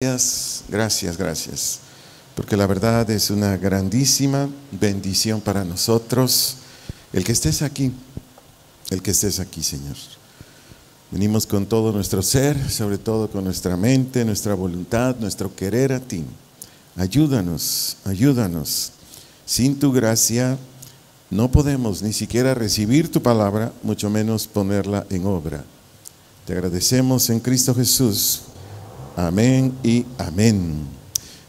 Gracias, porque la verdad es una grandísima bendición para nosotros el que estés aquí, Señor. Venimos con todo nuestro ser, sobre todo con nuestra mente, nuestra voluntad, nuestro querer a ti. Ayúdanos. Sin tu gracia no podemos ni siquiera recibir tu palabra, mucho menos ponerla en obra. Te agradecemos en Cristo Jesús. Amén y amén.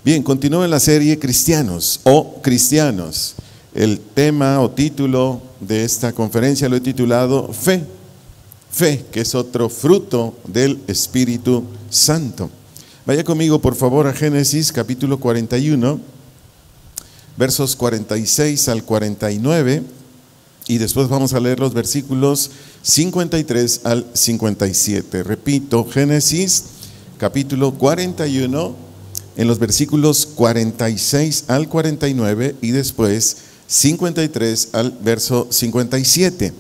Bien, continúa la serie Cristianos o Cristianos. El tema o título de esta conferencia lo he titulado Fe, que es otro fruto del Espíritu Santo. Vaya conmigo por favor a Génesis capítulo 41, versos 46 al 49, y después vamos a leer los versículos 53 al 57. Repito, Génesis capítulo 41, en los versículos 46 al 49 y después 53 al verso 57.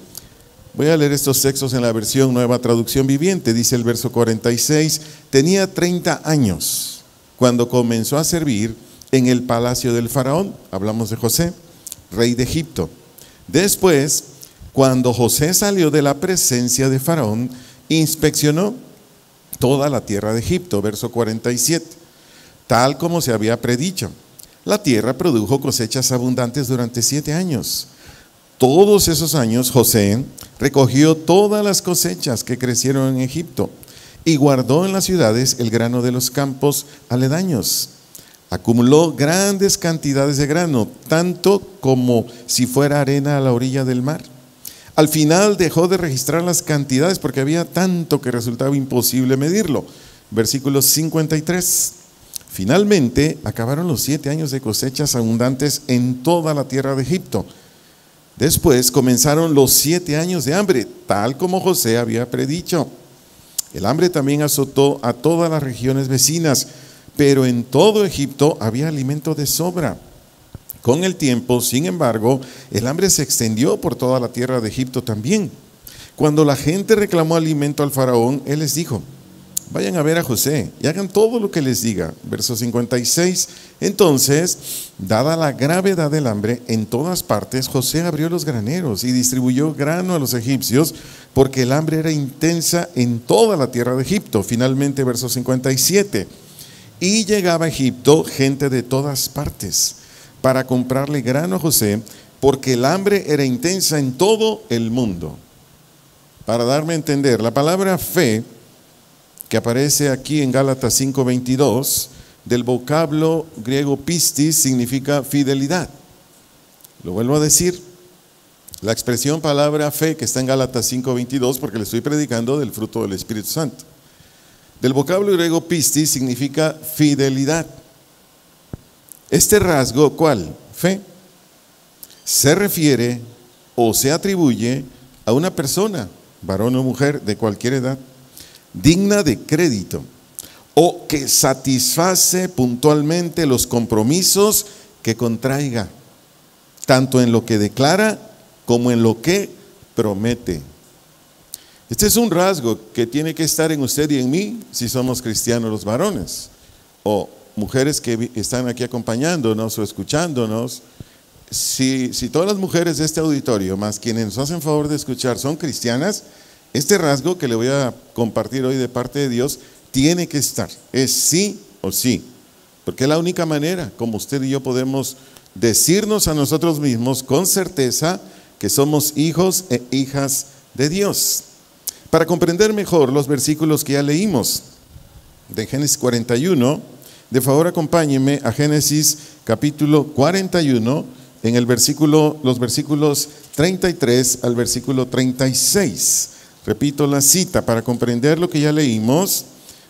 Voy a leer estos textos en la versión Nueva Traducción Viviente. Dice el verso 46: tenía 30 años cuando comenzó a servir en el palacio del faraón. Hablamos de José, rey de Egipto. Después, cuando José salió de la presencia de faraón, inspeccionó toda la tierra de Egipto, verso 47, tal como se había predicho. La tierra produjo cosechas abundantes durante 7 años. Todos esos años José recogió todas las cosechas que crecieron en Egipto y guardó en las ciudades el grano de los campos aledaños. Acumuló grandes cantidades de grano, tanto como si fuera arena a la orilla del mar. Al final dejó de registrar las cantidades porque había tanto que resultaba imposible medirlo. Versículo 53. Finalmente acabaron los 7 años de cosechas abundantes en toda la tierra de Egipto. Después comenzaron los 7 años de hambre, tal como José había predicho. El hambre también azotó a todas las regiones vecinas, pero en todo Egipto había alimento de sobra. Con el tiempo, sin embargo, el hambre se extendió por toda la tierra de Egipto también. Cuando la gente reclamó alimento al faraón, él les dijo: vayan a ver a José y hagan todo lo que les diga. Verso 56. Entonces, dada la gravedad del hambre en todas partes, José abrió los graneros y distribuyó grano a los egipcios, porque el hambre era intensa en toda la tierra de Egipto. Finalmente, verso 57. Y llegaba a Egipto gente de todas partes para comprarle grano a José, porque el hambre era intensa en todo el mundo. Para darme a entender, la palabra fe, que aparece aquí en Gálatas 5:22, del vocablo griego pistis, significa fidelidad. Lo vuelvo a decir, la expresión palabra fe que está en Gálatas 5:22, porque le estoy predicando del fruto del Espíritu Santo. Del vocablo griego pistis significa fidelidad. Este rasgo, ¿cuál? Fe. Se refiere o se atribuye a una persona, varón o mujer de cualquier edad, digna de crédito, o que satisface puntualmente los compromisos que contraiga, tanto en lo que declara como en lo que promete. Este es un rasgo que tiene que estar en usted y en mí si somos cristianos los varones, o mujeres que están aquí acompañándonos o escuchándonos. Si todas las mujeres de este auditorio, más quienes nos hacen favor de escuchar, son cristianas, este rasgo que le voy a compartir hoy de parte de Dios tiene que estar, es sí o sí, porque es la única manera como usted y yo podemos decirnos a nosotros mismos con certeza que somos hijos e hijas de Dios. Para comprender mejor los versículos que ya leímos de Génesis 41, de favor acompáñenme a Génesis capítulo 41, en los versículos 33 al versículo 36. Repito la cita para comprender lo que ya leímos.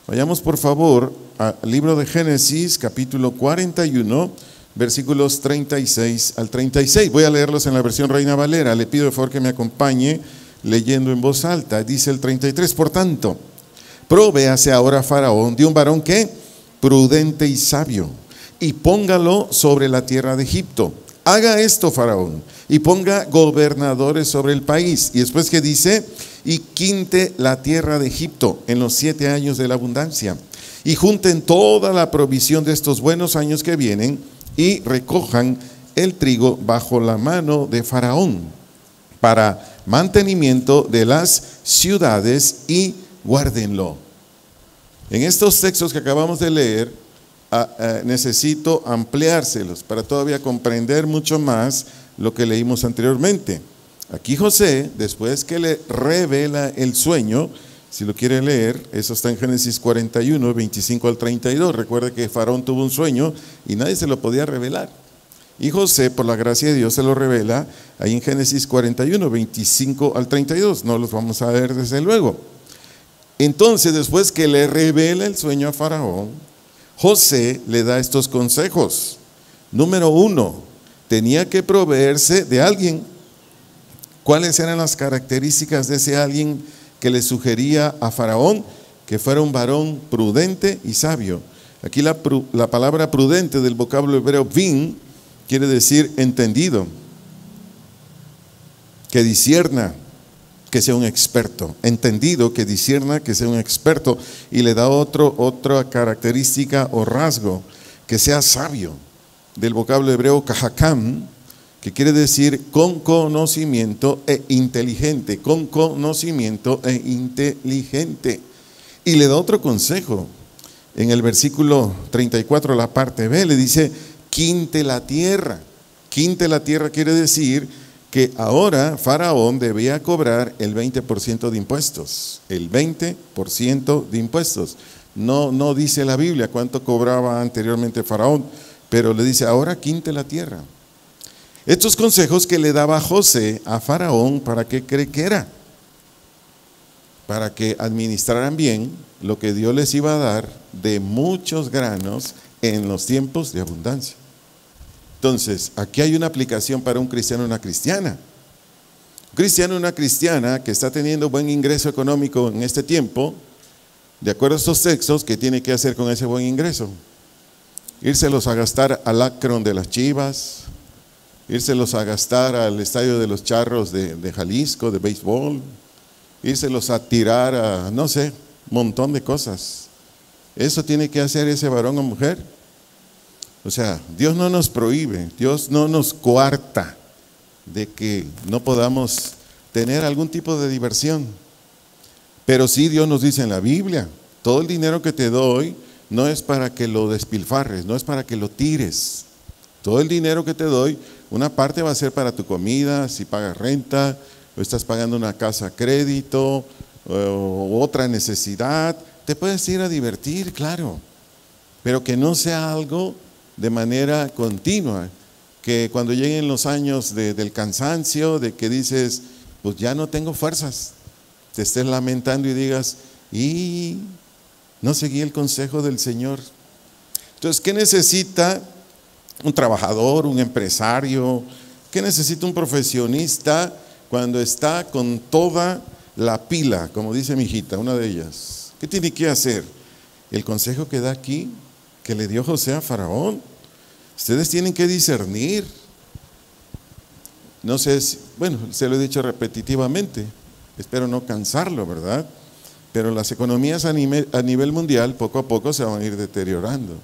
Vayamos por favor al libro de Génesis capítulo 41, versículos 36 al 36. Voy a leerlos en la versión Reina Valera. Le pido de favor que me acompañe leyendo en voz alta. Dice el 33: por tanto, provéase ahora Faraón de un varón que prudente y sabio, y póngalo sobre la tierra de Egipto. Haga esto Faraón, y ponga gobernadores sobre el país. Y después que dice: y quinte la tierra de Egipto en los 7 años de la abundancia, y junten toda la provisión de estos buenos años que vienen y recojan el trigo bajo la mano de Faraón para mantenimiento de las ciudades y guárdenlo. En estos textos que acabamos de leer, necesito ampliárselos para todavía comprender mucho más lo que leímos anteriormente. Aquí José, después que le revela el sueño, si lo quiere leer, eso está en Génesis 41, 25 al 32. Recuerde que Faraón tuvo un sueño y nadie se lo podía revelar. Y José, por la gracia de Dios, se lo revela ahí en Génesis 41, 25 al 32. No los vamos a ver desde luego. Entonces, después que le revela el sueño a Faraón, José le da estos consejos. Número 1, tenía que proveerse de alguien. ¿Cuáles eran las características de ese alguien que le sugería a Faraón? Que fuera un varón prudente y sabio. Aquí la palabra prudente del vocablo hebreo bin quiere decir entendido, que discierna, que sea un experto. Entendido, que discierna, que sea un experto. Y le da otra característica o rasgo, que sea sabio, del vocablo hebreo kahakam, que quiere decir con conocimiento e inteligente, con conocimiento e inteligente. Y le da otro consejo. En el versículo 34, la parte B, le dice, quinte la tierra. Quinte la tierra quiere decir que ahora Faraón debía cobrar el 20% de impuestos. El 20% de impuestos. No dice la Biblia cuánto cobraba anteriormente Faraón, pero le dice, ahora quinte la tierra. Estos consejos que le daba José a Faraón, ¿para qué cree que era? Para que administraran bien lo que Dios les iba a dar de muchos granos en los tiempos de abundancia. Entonces, aquí hay una aplicación para un cristiano y una cristiana. Un cristiano y una cristiana que está teniendo buen ingreso económico en este tiempo, de acuerdo a estos textos, ¿qué tiene que hacer con ese buen ingreso? Írselos a gastar al Akron de las Chivas, írselos a gastar al estadio de los Charros de Jalisco, de béisbol, írselos a tirar a, no sé, un montón de cosas. Eso tiene que hacer ese varón o mujer. O sea, Dios no nos prohíbe, Dios no nos coarta de que no podamos tener algún tipo de diversión. Pero sí Dios nos dice en la Biblia, todo el dinero que te doy no es para que lo despilfarres, no es para que lo tires. Todo el dinero que te doy, una parte va a ser para tu comida, si pagas renta, o estás pagando una casa a crédito, o otra necesidad. Te puedes ir a divertir, claro, pero que no sea algo de manera continua, que cuando lleguen los años del cansancio, de que dices, pues ya no tengo fuerzas, te estés lamentando y digas, y no seguí el consejo del Señor. Entonces, ¿qué necesita un trabajador, un empresario? ¿Qué necesita un profesionista cuando está con toda la pila, como dice mi hijita, una de ellas? ¿Qué tiene que hacer? El consejo que da aquí, que le dio José a Faraón. Ustedes tienen que discernir. No sé, bueno, se lo he dicho repetitivamente, espero no cansarlo, ¿verdad? Pero las economías a nivel mundial poco a poco se van a ir deteriorando.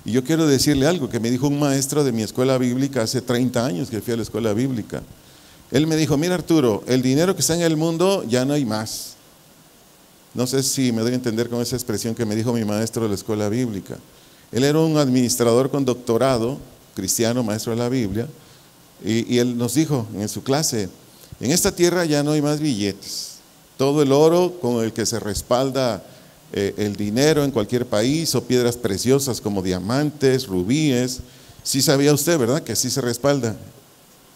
Y yo quiero decirle algo que me dijo un maestro de mi escuela bíblica hace 30 años que fui a la escuela bíblica. Él me dijo, mira Arturo, el dinero que está en el mundo ya no hay más. No sé si me doy a entender con esa expresión que me dijo mi maestro de la escuela bíblica. Él era un administrador con doctorado, cristiano, maestro de la Biblia, y él nos dijo en su clase, en esta tierra ya no hay más billetes. Todo el oro con el que se respalda el dinero en cualquier país, o piedras preciosas como diamantes, rubíes. Sí sabía usted, ¿verdad? Que así se respalda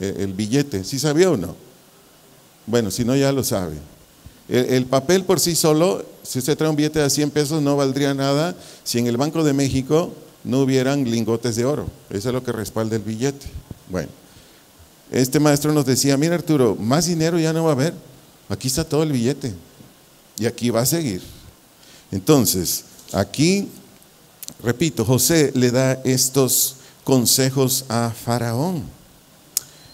el billete. ¿Sí sabía o no? Bueno, si no ya lo sabe. El papel por sí solo, si usted trae un billete de 100 pesos, no valdría nada si en el Banco de México no hubieran lingotes de oro. Eso es lo que respalda el billete. Bueno, este maestro nos decía, mira Arturo, más dinero ya no va a haber. Aquí está todo el billete y aquí va a seguir. Entonces, aquí, repito, José le da estos consejos a Faraón.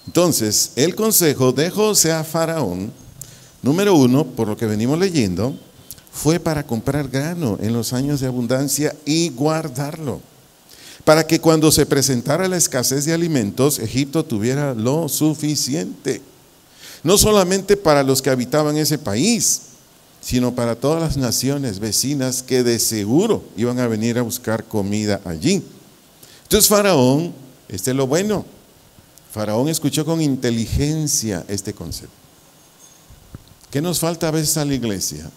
Entonces, el consejo de José a Faraón, número 1, por lo que venimos leyendo, fue para comprar grano en los años de abundancia y guardarlo, para que cuando se presentara la escasez de alimentos, Egipto tuviera lo suficiente. No solamente para los que habitaban ese país, sino para todas las naciones vecinas que de seguro iban a venir a buscar comida allí. Entonces Faraón, este es lo bueno, Faraón escuchó con inteligencia este concepto. ¿Qué nos falta a veces a la iglesia?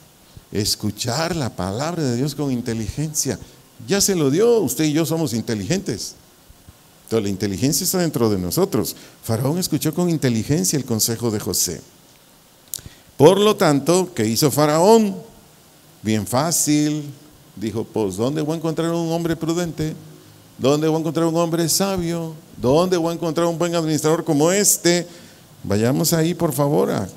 Escuchar la palabra de Dios con inteligencia. Ya se lo dio, usted y yo somos inteligentes. Entonces la inteligencia está dentro de nosotros. Faraón escuchó con inteligencia el consejo de José. Por lo tanto, ¿qué hizo Faraón? Bien fácil. Dijo, pues, ¿dónde voy a encontrar un hombre prudente? ¿Dónde voy a encontrar un hombre sabio? ¿Dónde voy a encontrar un buen administrador como este? Vayamos ahí, por favor, a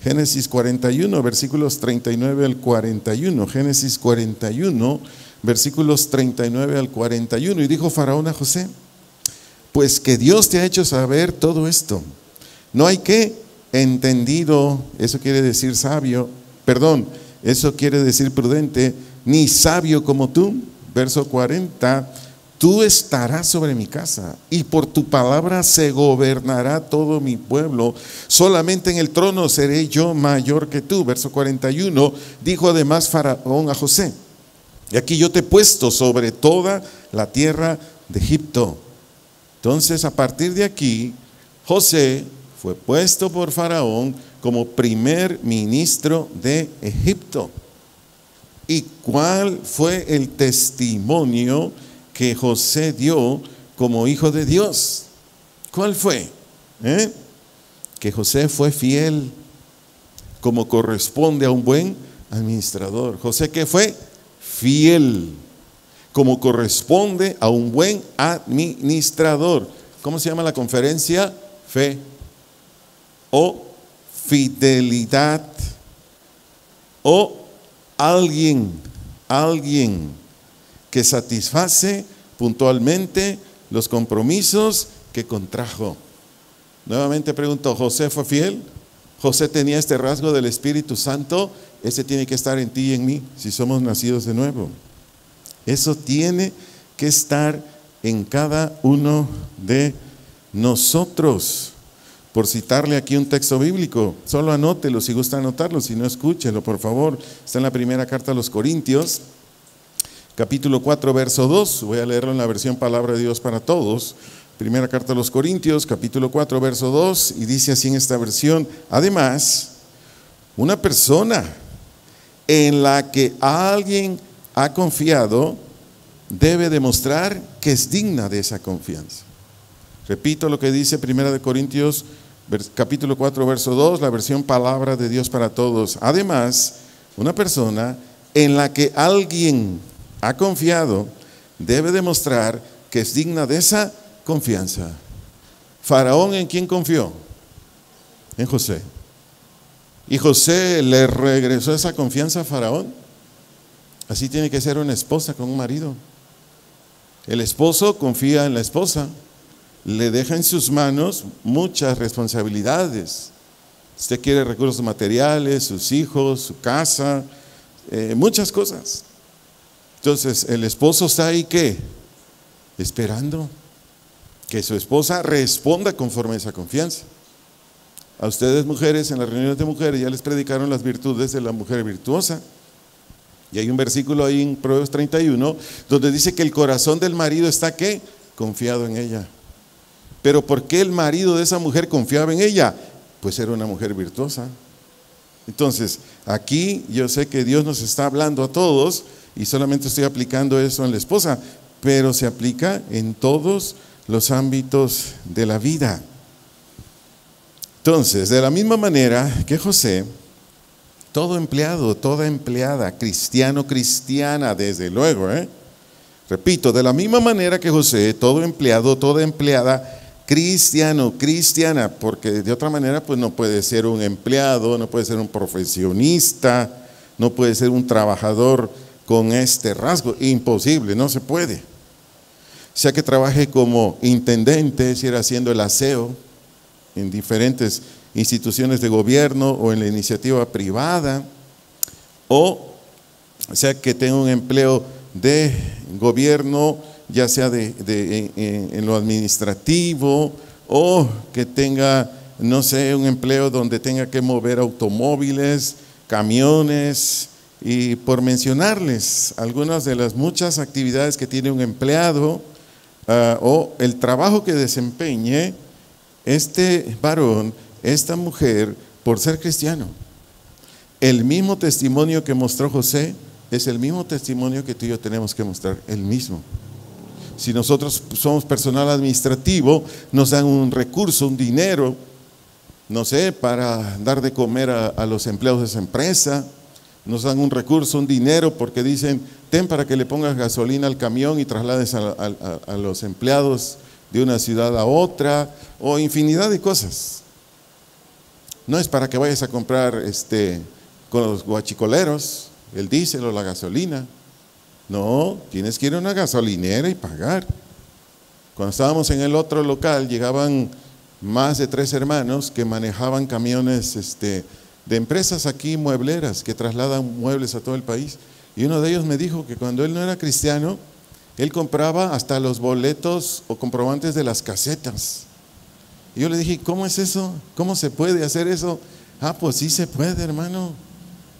Génesis 41, versículos 39 al 41. Génesis 41, versículos 39 al 41. Y dijo Faraón a José, pues que Dios te ha hecho saber todo esto. No hay que entendido, eso quiere decir sabio, eso quiere decir prudente, ni sabio como tú. Verso 40, tú estarás sobre mi casa y por tu palabra se gobernará todo mi pueblo. Solamente en el trono seré yo mayor que tú. Verso 41, dijo además Faraón a José, y aquí yo te he puesto sobre toda la tierra de Egipto. Entonces, a partir de aquí, José fue puesto por Faraón como primer ministro de Egipto. ¿Y cuál fue el testimonio que José dio como hijo de Dios? ¿Cuál fue? Que José fue fiel, como corresponde a un buen administrador. José, ¿qué fue? Fiel, como corresponde a un buen administrador. ¿Cómo se llama la conferencia? Fe o fidelidad o alguien que satisface puntualmente los compromisos que contrajo. Nuevamente pregunto, ¿José fue fiel? ¿José tenía este rasgo del Espíritu Santo? Ese tiene que estar en ti y en mí si somos nacidos de nuevo. Eso tiene que estar en cada uno de nosotros. Por citarle aquí un texto bíblico, solo anótelo si gusta anotarlo, si no escúchelo por favor. Está en la primera carta a los Corintios, capítulo 4, verso 2. Voy a leerlo en la versión Palabra de Dios para Todos. Primera carta a los Corintios, capítulo 4, verso 2, y dice así en esta versión: además, una persona en la que alguien ha confiado debe demostrar que es digna de esa confianza. Repito lo que dice Primera de Corintios, capítulo 4, verso 2, la versión Palabra de Dios para Todos. Además, una persona en la que alguien ha confiado debe demostrar que es digna de esa confianza. Faraón, ¿en quién confió? En José. Y José le regresó esa confianza a Faraón. Así tiene que ser una esposa con un marido. El esposo confía en la esposa, le deja en sus manos muchas responsabilidades. Usted quiere recursos materiales, sus hijos, su casa, muchas cosas. Entonces el esposo está ahí, ¿qué? Esperando que su esposa responda conforme a esa confianza. A ustedes mujeres, en las reuniones de mujeres ya les predicaron las virtudes de la mujer virtuosa. Y hay un versículo ahí en Proverbios 31 donde dice que el corazón del marido está, ¿qué? Confiado en ella. Pero ¿por qué el marido de esa mujer confiaba en ella? Pues era una mujer virtuosa. Entonces, aquí yo sé que Dios nos está hablando a todos y solamente estoy aplicando eso en la esposa, pero se aplica en todos los ámbitos de la vida. Entonces, de la misma manera que José, todo empleado, toda empleada, cristiano, cristiana, desde luego, repito, de la misma manera que José, todo empleado, toda empleada, cristiano, cristiana, porque de otra manera pues no puede ser un empleado, no puede ser un profesionista, no puede ser un trabajador con este rasgo, imposible, no se puede. Sea que trabaje como intendente, si era haciendo el aseo en diferentes instituciones de gobierno o en la iniciativa privada, o sea que tenga un empleo de gobierno, ya sea en lo administrativo, o que tenga, no sé, un empleo donde tenga que mover automóviles, camiones, y por mencionarles algunas de las muchas actividades que tiene un empleado, o el trabajo que desempeñe este varón, esta mujer, por ser cristiano. El mismo testimonio que mostró José es el mismo testimonio que tú y yo tenemos que mostrar, el mismo. Si nosotros somos personal administrativo, nos dan un recurso, un dinero, no sé, para dar de comer a los empleados de esa empresa. Nos dan un recurso, un dinero, porque dicen, ten para que le pongas gasolina al camión y traslades a los empleados de una ciudad a otra, o infinidad de cosas. No es para que vayas a comprar con los guachicoleros el diésel o la gasolina. No, tienes que ir a una gasolinera y pagar. Cuando estábamos en el otro local, llegaban más de 3 hermanos que manejaban camiones de empresas aquí muebleras que trasladan muebles a todo el país. Y uno de ellos me dijo que cuando él no era cristiano, él compraba hasta los boletos o comprobantes de las casetas. Y yo le dije, ¿cómo es eso? ¿Cómo se puede hacer eso? Ah, pues sí se puede, hermano.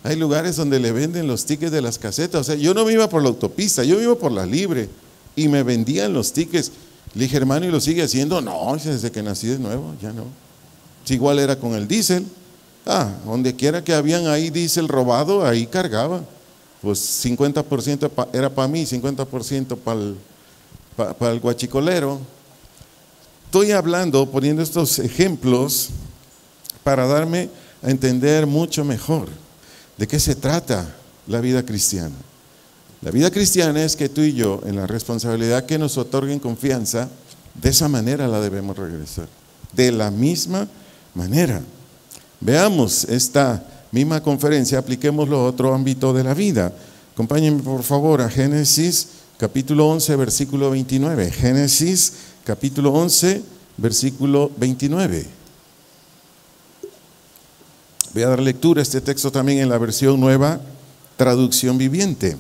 Hay lugares donde le venden los tickets de las casetas. O sea, yo no me iba por la autopista, yo me iba por la libre y me vendían los tickets. Le dije, hermano, ¿y lo sigue haciendo? No, desde que nací de nuevo, ya no. Si igual era con el diésel. Donde quiera que habían ahí diésel robado, ahí cargaba. Pues 50% era para mí, 50% para el guachicolero. Estoy hablando, poniendo estos ejemplos para darme a entender mucho mejor de qué se trata la vida cristiana. La vida cristiana es que tú y yo, en la responsabilidad que nos otorguen confianza, de esa manera la debemos regresar. De la misma manera. Veamos esta misma conferencia, apliquémoslo a otro ámbito de la vida. Acompáñenme por favor a Génesis capítulo 11, versículo 29. Génesis capítulo 11, versículo 29. Voy a dar lectura a este texto también en la versión Nueva Traducción Viviente.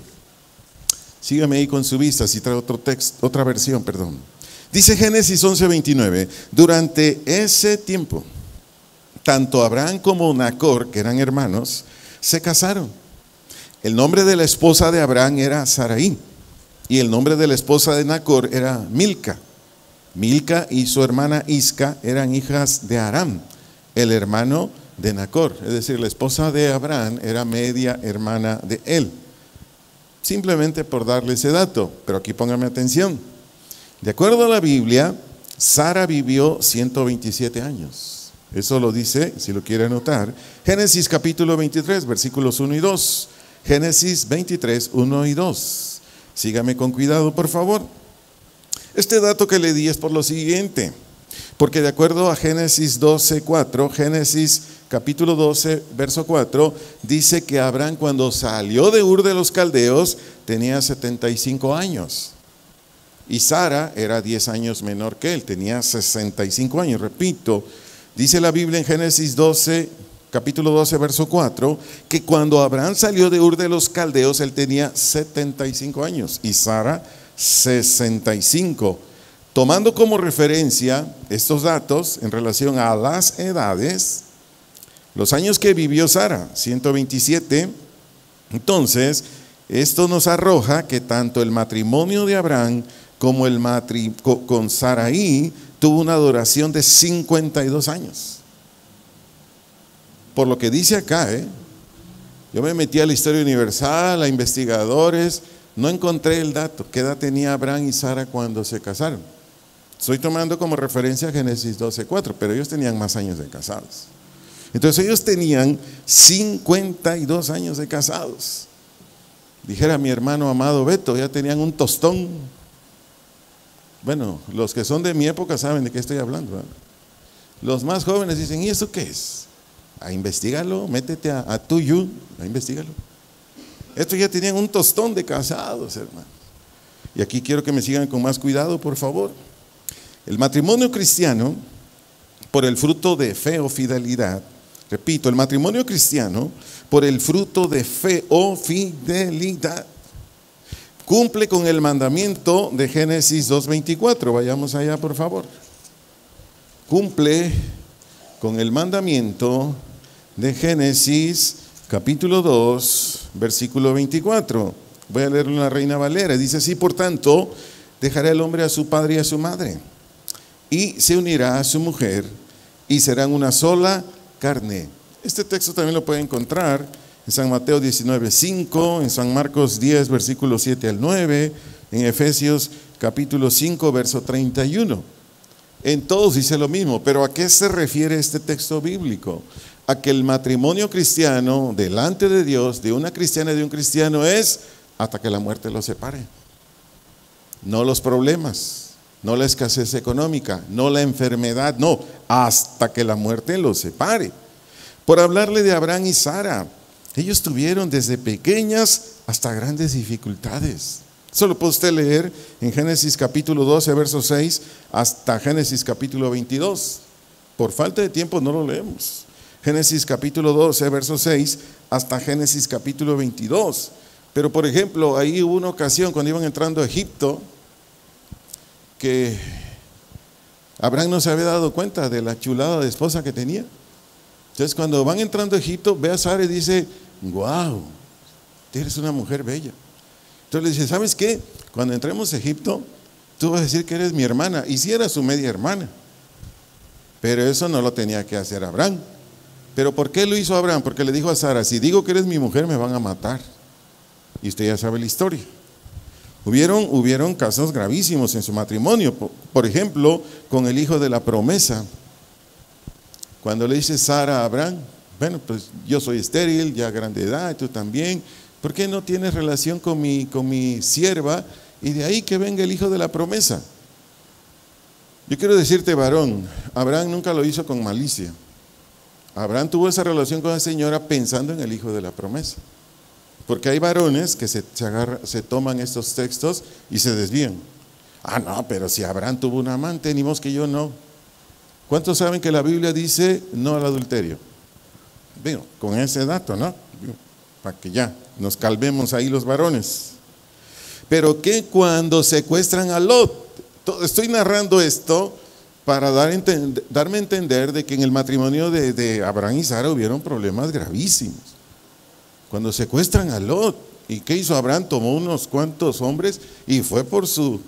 Sígame ahí con su vista si trae otra versión, perdón. Dice Génesis 11, 29. Durante ese tiempo, tanto Abraham como Nacor, que eran hermanos, se casaron. El nombre de la esposa de Abraham era Sarai y el nombre de la esposa de Nacor era Milca. Milca y su hermana Isca eran hijas de Aram, el hermano de Nacor. Es decir, la esposa de Abraham era media hermana de él. Simplemente por darle ese dato, pero aquí póngame atención. De acuerdo a la Biblia, Sara vivió 127 años. Eso lo dice, si lo quiere anotar, Génesis capítulo 23, versículos 1 y 2. Génesis 23, 1 y 2. Sígame con cuidado, por favor. Este dato que le di es por lo siguiente, porque de acuerdo a Génesis 12, 4, Génesis capítulo 12, verso 4, dice que Abraham cuando salió de Ur de los Caldeos tenía 75 años. Y Sara era 10 años menor que él, tenía 65 años, repito. Dice la Biblia en Génesis 12, capítulo 12, verso 4, que cuando Abraham salió de Ur de los Caldeos, él tenía 75 años y Sara 65. Tomando como referencia estos datos en relación a las edades, los años que vivió Sara, 127, entonces esto nos arroja que tanto el matrimonio de Abraham como el matrimonio con Sarai tuvo una duración de 52 años. Por lo que dice acá, yo me metí a la Historia Universal, a investigadores, no encontré el dato. ¿Qué edad tenía Abraham y Sara cuando se casaron? Estoy tomando como referencia Génesis 12:4, pero ellos tenían más años de casados. Entonces ellos tenían 52 años de casados. Dijera mi hermano amado Beto, ya tenían un tostón. Bueno, los que son de mi época saben de qué estoy hablando, ¿verdad? Los más jóvenes dicen, ¿y eso qué es? Investígalo, métete a tuyo, investígalo. Estos ya tenían un tostón de casados, hermano. Y aquí quiero que me sigan con más cuidado, por favor. El matrimonio cristiano, por el fruto de fe o fidelidad, Repito, el matrimonio cristiano, por el fruto de fe o fidelidad, cumple con el mandamiento de Génesis 2:24. Vayamos allá, por favor. Cumple con el mandamiento de Génesis capítulo 2, versículo 24. Voy a leerlo en la Reina Valera. Dice así: por tanto, dejará el hombre a su padre y a su madre, y se unirá a su mujer, y serán una sola carne. Este texto también lo puede encontrar en San Mateo 19:5, en San Marcos 10, versículos 7 al 9, en Efesios capítulo 5, verso 31. En todos dice lo mismo, pero ¿a qué se refiere este texto bíblico? A que el matrimonio cristiano delante de Dios, de una cristiana y de un cristiano, es hasta que la muerte los separe. No los problemas, no la escasez económica, no la enfermedad, no, hasta que la muerte los separe. Por hablarle de Abraham y Sara, ellos tuvieron desde pequeñas hasta grandes dificultades. Eso lo puede usted leer en Génesis capítulo 12, verso 6, hasta Génesis capítulo 22. Por falta de tiempo no lo leemos. Génesis capítulo 12, verso 6, hasta Génesis capítulo 22. Pero por ejemplo, ahí hubo una ocasión cuando iban entrando a Egipto, que Abraham no se había dado cuenta de la chulada de esposa que tenía. Entonces cuando van entrando a Egipto, ve a Sara y dice: wow, eres una mujer bella. Entonces le dice: ¿sabes qué? Cuando entremos a Egipto, tú vas a decir que eres mi hermana. Y sí era su media hermana, pero eso no lo tenía que hacer Abraham. ¿Pero por qué lo hizo Abraham? Porque le dijo a Sara: si digo que eres mi mujer, me van a matar. Y usted ya sabe la historia. Hubieron casos gravísimos en su matrimonio. Por ejemplo, con el hijo de la promesa. Cuando le dice Sara a Abraham: bueno, pues yo soy estéril, ya grande edad, tú también, ¿por qué no tienes relación con mi sierva? Y de ahí que venga el hijo de la promesa. Yo quiero decirte, varón, Abraham nunca lo hizo con malicia. Abraham tuvo esa relación con la señora pensando en el hijo de la promesa. Porque hay varones que se toman estos textos y se desvían. Ah, no, pero si Abraham tuvo un amante, ni vos que yo no. ¿Cuántos saben que la Biblia dice no al adulterio? Digo, con ese dato, ¿no? Para que ya nos calmemos ahí los varones. Pero que cuando secuestran a Lot, estoy narrando esto para darme a entender de que en el matrimonio de Abraham y Sara hubieron problemas gravísimos. Cuando secuestran a Lot, ¿y qué hizo Abraham? Tomó unos cuantos hombres y fue por su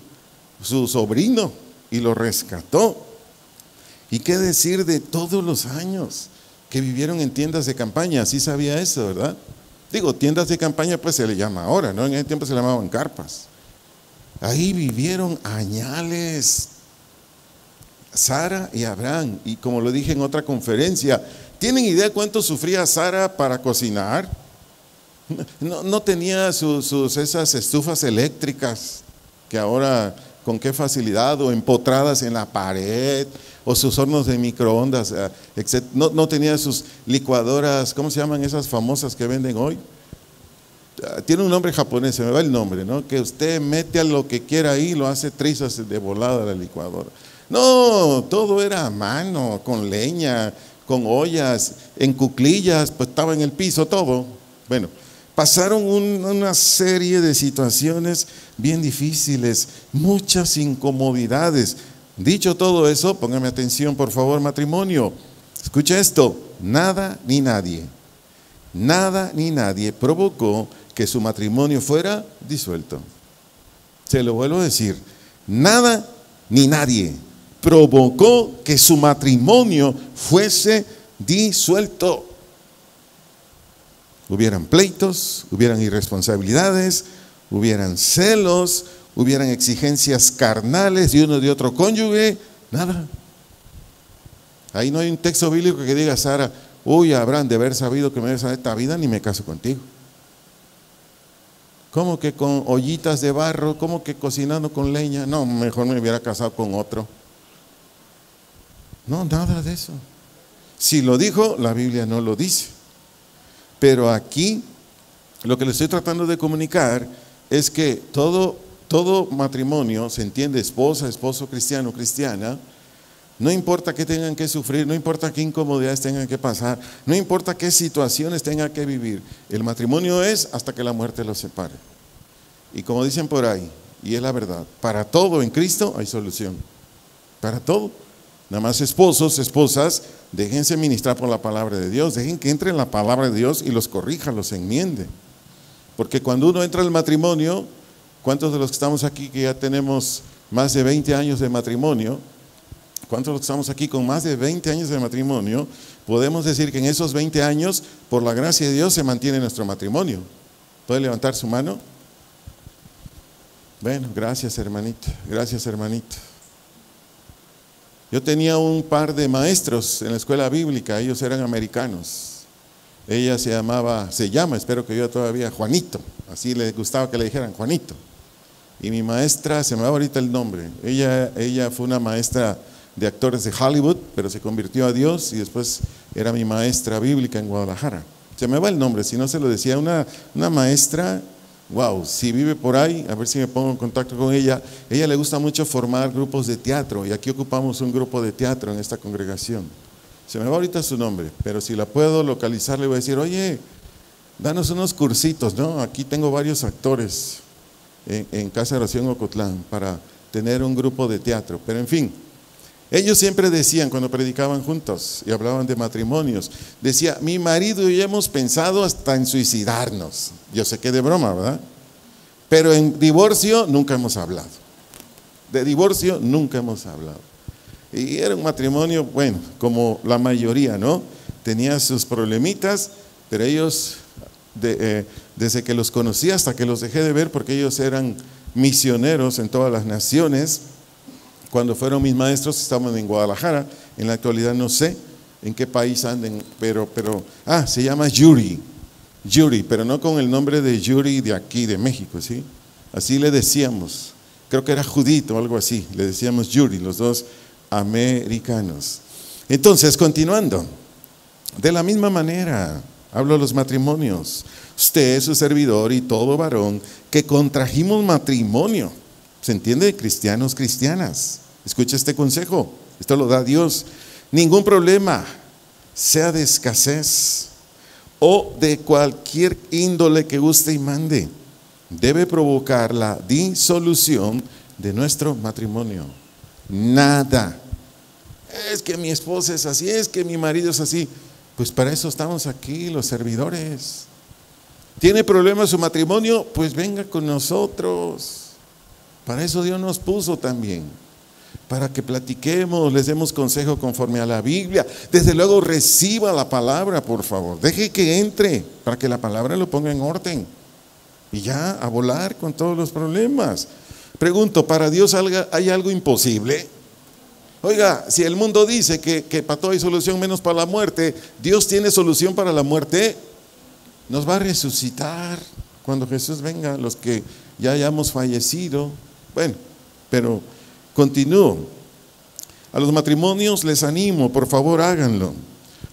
sobrino y lo rescató. ¿Y qué decir de todos los años que vivieron en tiendas de campaña? Sí sabía eso, ¿verdad? Digo, tiendas de campaña pues se le llama ahora, ¿no? En ese tiempo se le llamaban carpas. Ahí vivieron añales Sara y Abraham. Y como lo dije en otra conferencia, ¿tienen idea cuánto sufría Sara para cocinar? No tenía esas estufas eléctricas que ahora con qué facilidad, o empotradas en la pared, o sus hornos de microondas, etc. No tenía sus licuadoras, ¿cómo se llaman esas famosas que venden hoy? Tiene un nombre japonés, se me va el nombre, ¿no? Que usted mete a lo que quiera ahí, lo hace trizas de volada la licuadora. No, todo era a mano, con leña, con ollas, en cuclillas, pues estaba en el piso todo. Bueno, pasaron una serie de situaciones bien difíciles, muchas incomodidades. Dicho todo eso, póngame atención por favor, matrimonio. Escucha esto: nada ni nadie provocó que su matrimonio fuera disuelto. Se lo vuelvo a decir: nada ni nadie provocó que su matrimonio fuese disuelto. Hubieran pleitos, hubieran irresponsabilidades, hubieran celos, hubieran exigencias carnales de uno de otro cónyuge, nada. Ahí no hay un texto bíblico que diga: Sara, uy, Abraham, de haber sabido que me des esta vida, ni me caso contigo. ¿Cómo que con ollitas de barro? ¿Cómo que cocinando con leña? No, mejor me hubiera casado con otro. No, nada de eso. Si lo dijo, la Biblia no lo dice. Pero aquí lo que le estoy tratando de comunicar es que todo matrimonio, se entiende esposa, esposo, cristiano, cristiana, No importa qué tengan que sufrir, no importa qué incomodidades tengan que pasar, no importa qué situaciones tengan que vivir. El matrimonio es hasta que la muerte los separe. Y como dicen por ahí, y es la verdad, para todo en Cristo hay solución. Para todo. Nada más esposos, esposas, déjense ministrar por la palabra de Dios, dejen que entre en la palabra de Dios y los corrija, los enmiende. Porque cuando uno entra al matrimonio, ¿cuántos de los que estamos aquí que ya tenemos más de 20 años de matrimonio? ¿Cuántos de los que estamos aquí con más de 20 años de matrimonio? Podemos decir que en esos 20 años, por la gracia de Dios, se mantiene nuestro matrimonio. ¿Puede levantar su mano? Bueno, gracias hermanito, gracias hermanito. Yo tenía un par de maestros en la escuela bíblica, ellos eran americanos. Ella se llama, espero que viva todavía, Juanito. Así le gustaba que le dijeran Juanito. Y mi maestra, se me va ahorita el nombre, ella fue una maestra de actores de Hollywood, pero se convirtió a Dios y después era mi maestra bíblica en Guadalajara. Se me va el nombre, si no se lo decía, una maestra. Wow, si vive por ahí, a ver si me pongo en contacto con ella. Ella le gusta mucho formar grupos de teatro y aquí ocupamos un grupo de teatro en esta congregación. Se me va ahorita su nombre, pero si la puedo localizar le voy a decir, oye, danos unos cursitos, ¿no? Aquí tengo varios actores en Casa de Oración Ocotlán para tener un grupo de teatro. Pero en fin, ellos siempre decían cuando predicaban juntos y hablaban de matrimonios, decía, mi marido y yo hemos pensado hasta en suicidarnos. Yo sé que de broma, ¿verdad? Pero en divorcio nunca hemos hablado. De divorcio nunca hemos hablado. Y era un matrimonio, bueno, como la mayoría, ¿no? Tenía sus problemitas, pero ellos, desde que los conocí hasta que los dejé de ver, porque ellos eran misioneros en todas las naciones. Cuando fueron mis maestros estaban en Guadalajara, en la actualidad no sé en qué país anden, pero se llama Yuri, pero no con el nombre de Yuri de aquí, de México, ¿sí? Así le decíamos, creo que era Judito o algo así, le decíamos Yuri, los dos americanos. Entonces, continuando, de la misma manera, hablo de los matrimonios, usted, su servidor y todo varón que contrajimos matrimonio, ¿se entiende? Cristianos, cristianas. Escucha este consejo, esto lo da Dios. Ningún problema, sea de escasez o de cualquier índole que guste y mande, debe provocar la disolución de nuestro matrimonio. Nada. Es que mi esposa es así, es que mi marido es así. Pues para eso estamos aquí, los servidores. ¿Tiene problemas su matrimonio? Pues venga con nosotros. Para eso Dios nos puso también, para que platiquemos, les demos consejo conforme a la Biblia. Desde luego reciba la palabra, por favor, deje que entre, para que la palabra lo ponga en orden. Y ya, a volar con todos los problemas. Pregunto, ¿para Dios hay algo imposible? Oiga, si el mundo dice que para todo hay solución menos para la muerte, ¿Dios tiene solución para la muerte? Nos va a resucitar cuando Jesús venga, los que ya hayamos fallecido. Bueno, pero continúo. A los matrimonios les animo, por favor háganlo.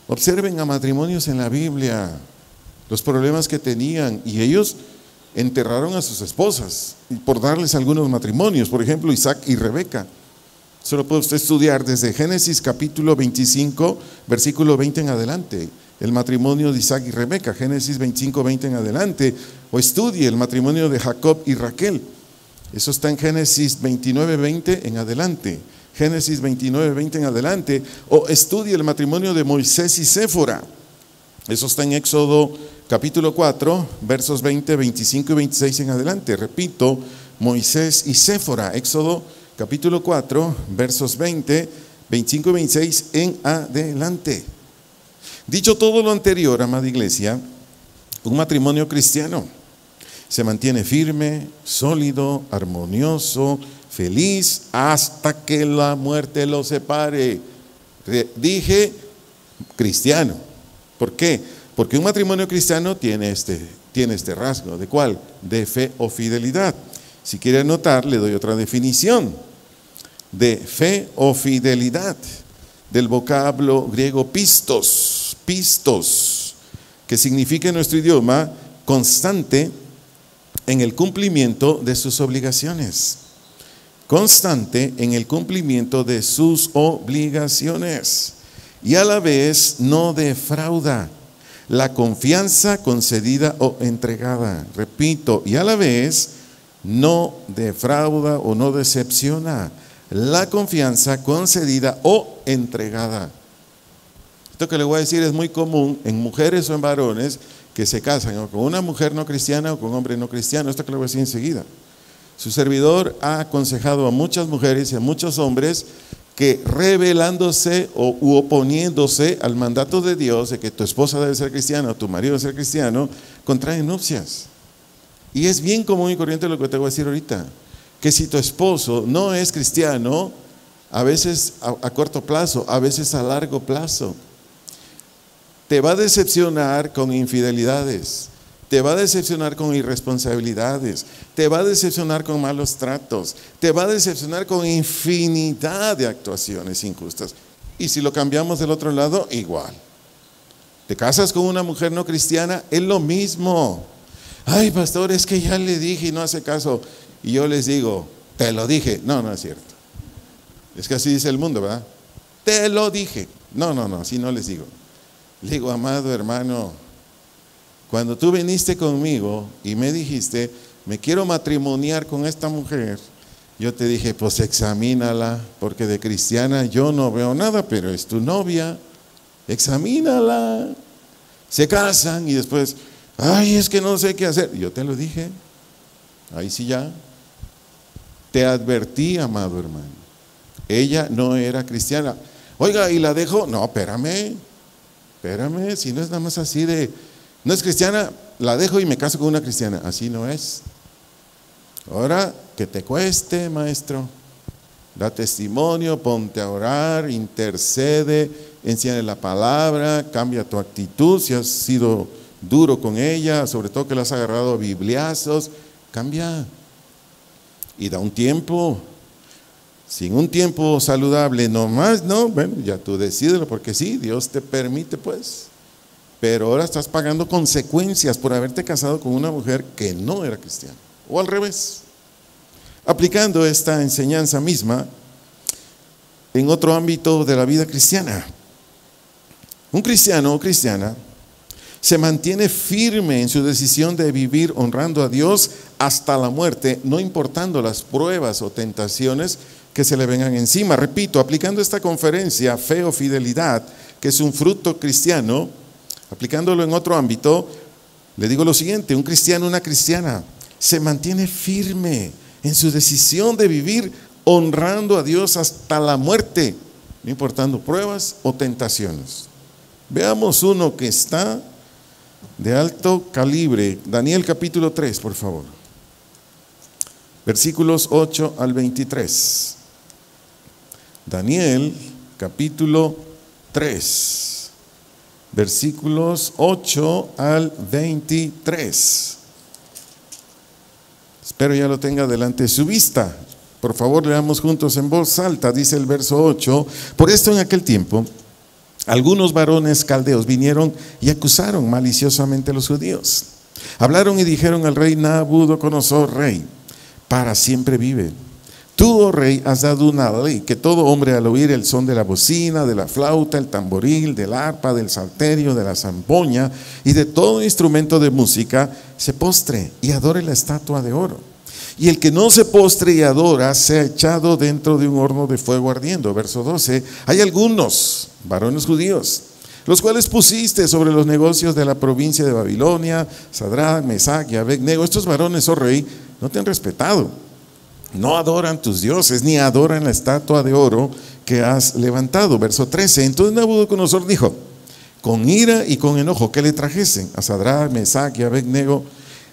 Observen a matrimonios en la Biblia, los problemas que tenían, y ellos enterraron a sus esposas por darles algunos matrimonios, por ejemplo Isaac y Rebeca. Eso lo puede usted estudiar desde Génesis capítulo 25, versículo 20 en adelante. El matrimonio de Isaac y Rebeca, Génesis 25, 20 en adelante. O estudie el matrimonio de Jacob y Raquel. Eso está en Génesis 29, 20 en adelante. Génesis 29, 20 en adelante. O estudie el matrimonio de Moisés y Séfora. Eso está en Éxodo capítulo 4, versos 20, 25 y 26 en adelante. Repito, Moisés y Séfora. Éxodo capítulo 4, versos 20, 25 y 26 en adelante. Dicho todo lo anterior, amada iglesia, un matrimonio cristiano se mantiene firme, sólido, armonioso, feliz, hasta que la muerte lo separe. Dije cristiano. ¿Por qué? Porque un matrimonio cristiano tiene este rasgo. ¿De cuál? De fe o fidelidad. Si quiere anotar, le doy otra definición. De fe o fidelidad, del vocablo griego pistos, que significa en nuestro idioma constante en el cumplimiento de sus obligaciones. constante en el cumplimiento de sus obligaciones y a la vez no defrauda la confianza concedida o entregada. Repito, y a la vez no defrauda o no decepciona la confianza concedida o entregada. Esto que le voy a decir es muy común en mujeres o en varones que se casan o con una mujer no cristiana o con un hombre no cristiano. Esto que le voy a decir enseguida. Su servidor ha aconsejado a muchas mujeres y a muchos hombres que rebelándose u oponiéndose al mandato de Dios de que tu esposa debe ser cristiana o tu marido debe ser cristiano, contraen nupcias. Y es bien común y corriente lo que te voy a decir ahorita, que si tu esposo no es cristiano, a veces a corto plazo, a veces a largo plazo, te va a decepcionar con infidelidades, te va a decepcionar con irresponsabilidades, te va a decepcionar con malos tratos, te va a decepcionar con infinidad de actuaciones injustas. Y si lo cambiamos del otro lado, igual. Te casas con una mujer no cristiana, es lo mismo. Ay, pastor, es que ya le dije y no hace caso. Y yo les digo, te lo dije. No, no es cierto. Es que así dice el mundo, ¿verdad? Te lo dije. No, así no les digo. Le digo, amado hermano, cuando tú viniste conmigo y me dijiste, me quiero matrimoniar con esta mujer, yo te dije, pues examínala, porque de cristiana yo no veo nada, pero es tu novia, examínala. Se casan y después, ay, es que no sé qué hacer. Yo te lo dije, ahí sí ya. Te advertí, amado hermano, ella no era cristiana. Oiga, ¿y la dejo? No, espérame, si no es nada más así de... No es cristiana, la dejo y me caso con una cristiana. Así no es. Ahora, que te cueste, maestro. Da testimonio, ponte a orar, intercede, enséñale la palabra, cambia tu actitud. Si has sido duro con ella, sobre todo que la has agarrado a bibliazos, cambia. Y da un tiempo. Sin un tiempo saludable, nomás, no, bueno, ya tú decídelo, porque sí, Dios te permite, pues. Pero ahora estás pagando consecuencias por haberte casado con una mujer que no era cristiana. O al revés. Aplicando esta enseñanza misma en otro ámbito de la vida cristiana. Un cristiano o cristiana se mantiene firme en su decisión de vivir honrando a Dios hasta la muerte, no importando las pruebas o tentaciones que se le vengan encima. Repito, aplicando esta conferencia, fe o fidelidad, que es un fruto cristiano, aplicándolo en otro ámbito, le digo lo siguiente: un cristiano, una cristiana, se mantiene firme en su decisión de vivir honrando a Dios hasta la muerte, no importando pruebas o tentaciones. Veamos uno que está de alto calibre. Daniel capítulo 3, por favor. Versículos 8 al 23. Daniel capítulo 3. Versículos 8 al 23. Espero ya lo tenga delante de su vista. Por favor, leamos juntos en voz alta. Dice el verso 8: por esto en aquel tiempo, algunos varones caldeos vinieron y acusaron maliciosamente a los judíos. Hablaron y dijeron al rey Nabucodonosor: rey, para siempre vive. Tú, oh rey, has dado una ley que todo hombre al oír el son de la bocina, de la flauta, el tamboril, del arpa, del salterio, de la zampoña y de todo instrumento de música, se postre y adore la estatua de oro. Y el que no se postre y adora sea echado dentro de un horno de fuego ardiendo. Verso 12: hay algunos varones judíos, los cuales pusiste sobre los negocios de la provincia de Babilonia, Sadrach, Mesach y Abednego. Estos varones, oh rey, no te han respetado. No adoran tus dioses, ni adoran la estatua de oro que has levantado. Verso 13: entonces Nabucodonosor dijo, con ira y con enojo, que le trajesen a Sadrach, Mesach y Abednego.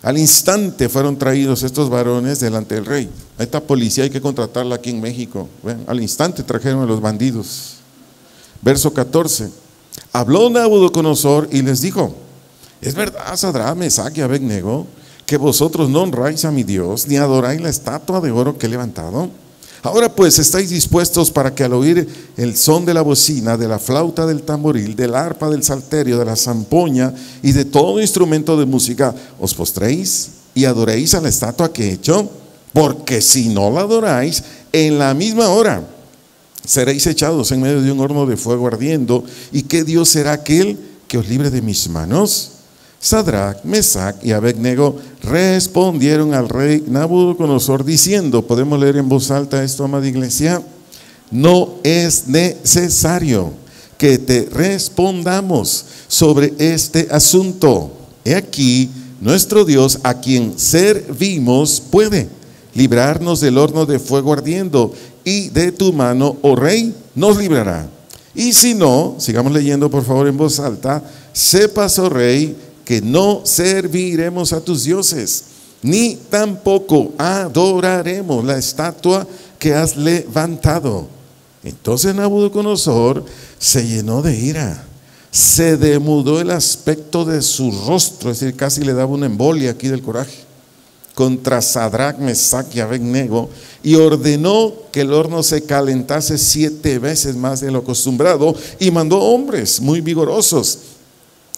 Al instante fueron traídos estos varones delante del rey. A esta policía hay que contratarla aquí en México. Bueno, al instante trajeron a los bandidos. Verso 14: habló Nabucodonosor y les dijo, ¿es verdad, Sadrach, Mesach y Abednego, que vosotros no honráis a mi Dios, ni adoráis la estatua de oro que he levantado? Ahora pues, ¿estáis dispuestos para que al oír el son de la bocina, de la flauta, del tamboril, del arpa, del salterio, de la zampoña y de todo instrumento de música, os postréis y adoréis a la estatua que he hecho? porque si no la adoráis, en la misma hora seréis echados en medio de un horno de fuego ardiendo. ¿Y qué Dios será aquel que os libre de mis manos? Sadrach, Mesach y Abednego respondieron al rey Nabucodonosor diciendo, ¿podemos leer en voz alta esto, amada iglesia? No es necesario que te respondamos sobre este asunto. He aquí, nuestro Dios, a quien servimos, puede librarnos del horno de fuego ardiendo, y de tu mano, oh rey, nos librará. Y si no, sigamos leyendo por favor en voz alta, sepas, oh rey, que no serviremos a tus dioses, ni tampoco adoraremos la estatua que has levantado. Entonces Nabucodonosor se llenó de ira, se demudó el aspecto de su rostro, es decir, casi le daba una embolia aquí del coraje, contra Sadrach, Mesach y Abednego, y ordenó que el horno se calentase 7 veces más de lo acostumbrado, y mandó hombres muy vigorosos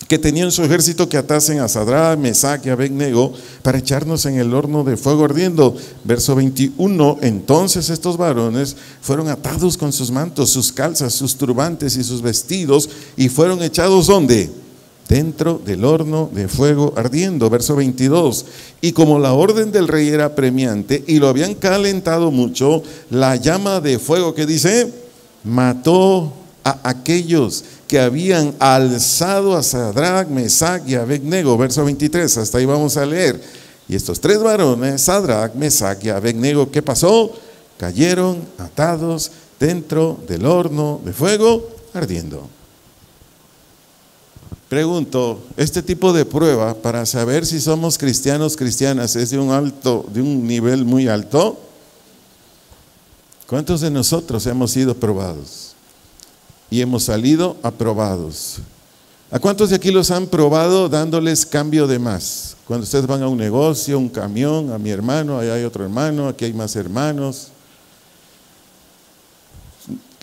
que tenían su ejército que atasen a Sadrach, Mesach y Abednego para echarnos en el horno de fuego ardiendo. Verso 21, entonces estos varones fueron atados con sus mantos, sus calzas, sus turbantes y sus vestidos, y fueron echados ¿dónde? Dentro del horno de fuego ardiendo. Verso 22, y como la orden del rey era apremiante y lo habían calentado mucho, la llama de fuego, que dice, mató a aquellos que habían alzado a Sadrach, Mesach y Abednego. Verso 23, hasta ahí vamos a leer. Y estos 3 varones, Sadrach, Mesach y Abednego, ¿qué pasó? Cayeron atados dentro del horno de fuego ardiendo. Pregunto, este tipo de prueba para saber si somos cristianos, cristianas, es de un nivel muy alto. ¿Cuántos de nosotros hemos sido probados? Y hemos salido aprobados. ¿A cuántos de aquí los han probado dándoles cambio de más? Cuando ustedes van a un negocio, un camión, a mi hermano, allá hay otro hermano, aquí hay más hermanos.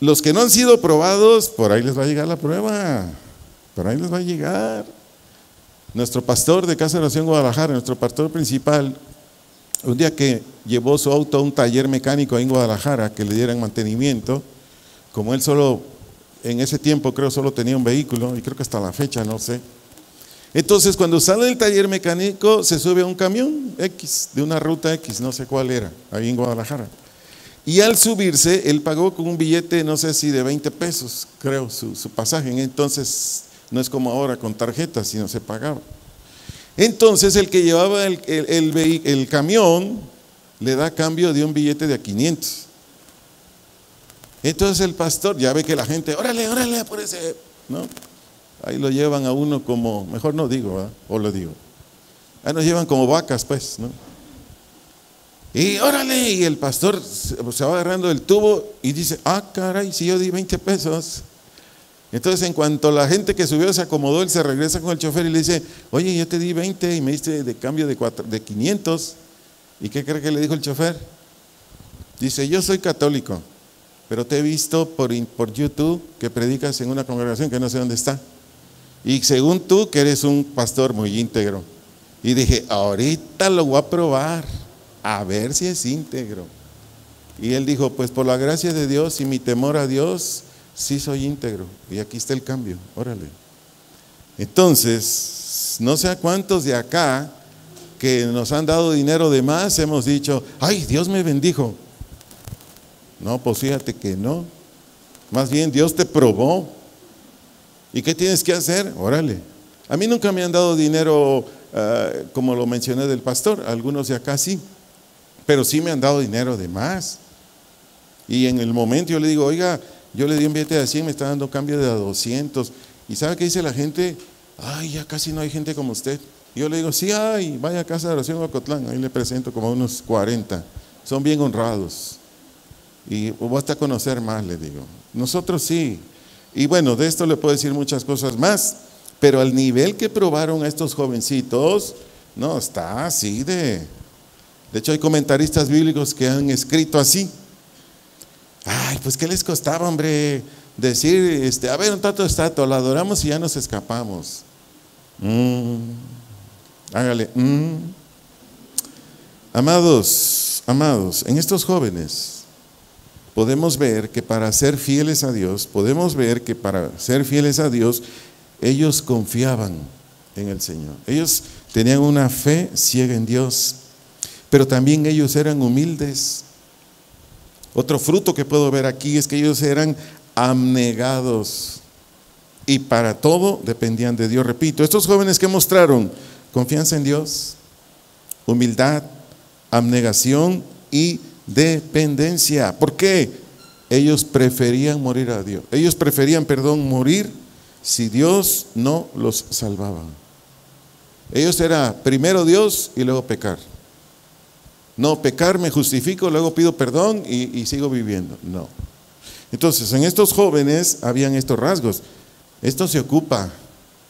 Los que no han sido probados, por ahí les va a llegar la prueba. Por ahí les va a llegar. Nuestro pastor de Casa de Oración Guadalajara, nuestro pastor principal, un día que llevó su auto a un taller mecánico ahí en Guadalajara, que le dieran mantenimiento, como él en ese tiempo creo solo tenía un vehículo, y creo que hasta la fecha, no sé. Entonces cuando sale del taller mecánico, se sube a un camión X, de una ruta X, no sé cuál era, ahí en Guadalajara. Y al subirse, él pagó con un billete, no sé si de 20 pesos, creo, su pasaje. Entonces, no es como ahora con tarjetas, sino se pagaba. Entonces, el que llevaba el camión, le da cambio de un billete de 500. Entonces el pastor, ya ve que la gente, órale, apúrese, ¿no? Ahí lo llevan a uno como, mejor no digo, ¿verdad? O lo digo. Ahí nos llevan como vacas, pues, ¿no? Y órale, y el pastor se va agarrando el tubo y dice, caray, si yo di 20 pesos. Entonces en cuanto la gente que subió se acomodó, él se regresa con el chofer y le dice, oye, yo te di 20 y me diste de cambio de 500. ¿Y qué cree que le dijo el chofer? Dice, yo soy católico, pero te he visto por YouTube que predicas en una congregación que no sé dónde está. Y según tú que eres un pastor muy íntegro. Y dije, ahorita lo voy a probar, a ver si es íntegro. Y él dijo, pues por la gracia de Dios y mi temor a Dios, sí soy íntegro. Y aquí está el cambio, órale. Entonces, no sé a cuántos de acá que nos han dado dinero de más hemos dicho, ay, Dios me bendijo. No, pues fíjate que no. Más bien Dios te probó. ¿Y qué tienes que hacer? Órale. A mí nunca me han dado dinero como lo mencioné del pastor, algunos de acá sí, pero sí me han dado dinero de más. Y en el momento yo le digo, oiga, yo le di un billete de 100, me está dando cambio de 200. ¿Y sabe qué dice la gente? Ay, ya casi no hay gente como usted. Y yo le digo, sí hay, vaya a Casa de Oración Ocotlán, ahí le presento como unos 40, son bien honrados. Y basta a conocer más, le digo. Nosotros sí. Y bueno, de esto le puedo decir muchas cosas más, pero al nivel que probaron a estos jovencitos, no, está así de hecho hay comentaristas bíblicos que han escrito así. Ay, pues ¿qué les costaba, hombre? Decir, a ver, un tato estatua, la adoramos y ya nos escapamos. Hágale. Amados, amados, en estos jóvenes podemos ver que para ser fieles a Dios, ellos confiaban en el Señor. Ellos tenían una fe ciega en Dios, pero también ellos eran humildes. Otro fruto que puedo ver aquí es que ellos eran abnegados y para todo dependían de Dios. Repito, estos jóvenes que mostraron confianza en Dios, humildad, abnegación y dependencia. ¿Por qué? Ellos preferían morir a Dios. Ellos preferían, morir si Dios no los salvaba. Ellos era primero Dios y luego pecar. No, pecar me justifico, luego pido perdón y sigo viviendo. No. Entonces, en estos jóvenes habían estos rasgos. Esto se ocupa,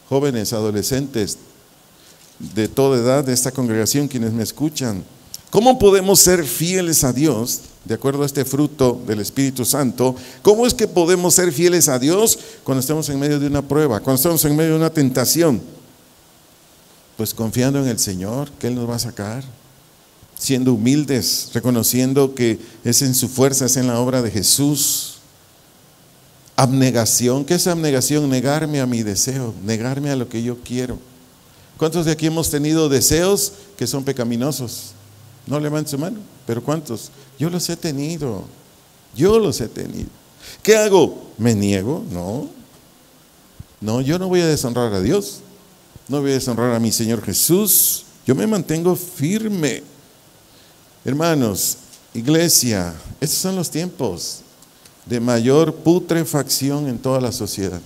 jóvenes, adolescentes, de toda edad de esta congregación, quienes me escuchan. ¿Cómo podemos ser fieles a Dios, de acuerdo a este fruto del Espíritu Santo? ¿Cómo es que podemos ser fieles a Dios cuando estamos en medio de una prueba, cuando estamos en medio de una tentación? Pues confiando en el Señor, que Él nos va a sacar. Siendo humildes, reconociendo que es en su fuerza, es en la obra de Jesús. Abnegación. ¿Qué es abnegación? Negarme a mi deseo, negarme a lo que yo quiero. ¿Cuántos de aquí hemos tenido deseos que son pecaminosos? No levanten su mano, pero ¿cuántos? Yo los he tenido. ¿Qué hago? ¿Me niego? No, yo no voy a deshonrar a Dios. No voy a deshonrar a mi Señor Jesús. Yo me mantengo firme. Hermanos, iglesia, estos son los tiempos de mayor putrefacción en toda la sociedad.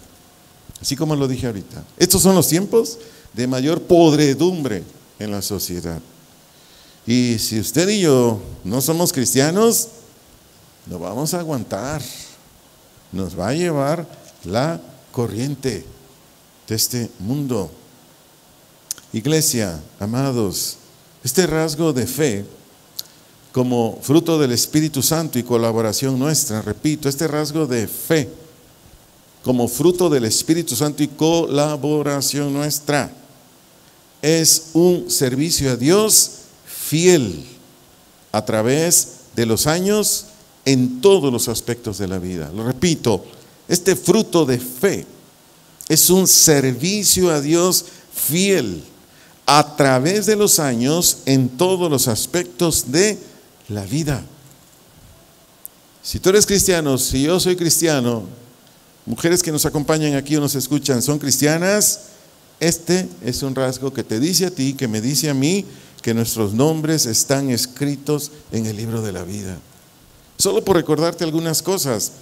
Así como lo dije ahorita. Estos son los tiempos de mayor podredumbre en la sociedad. Y si usted y yo no somos cristianos, no vamos a aguantar. Nos va a llevar la corriente de este mundo. Iglesia, amados, este rasgo de fe, como fruto del Espíritu Santo y colaboración nuestra, repito, este rasgo de fe, como fruto del Espíritu Santo y colaboración nuestra, es un servicio a Dios fiel a través de los años en todos los aspectos de la vida. Lo repito, este fruto de fe es un servicio a Dios fiel a través de los años en todos los aspectos de la vida. Si tú eres cristiano, si yo soy cristiano, mujeres que nos acompañan aquí o nos escuchan son cristianas, este es un rasgo que te dice a ti, que me dice a mí, que nuestros nombres están escritos en el libro de la vida. Solo por recordarte algunas cosas,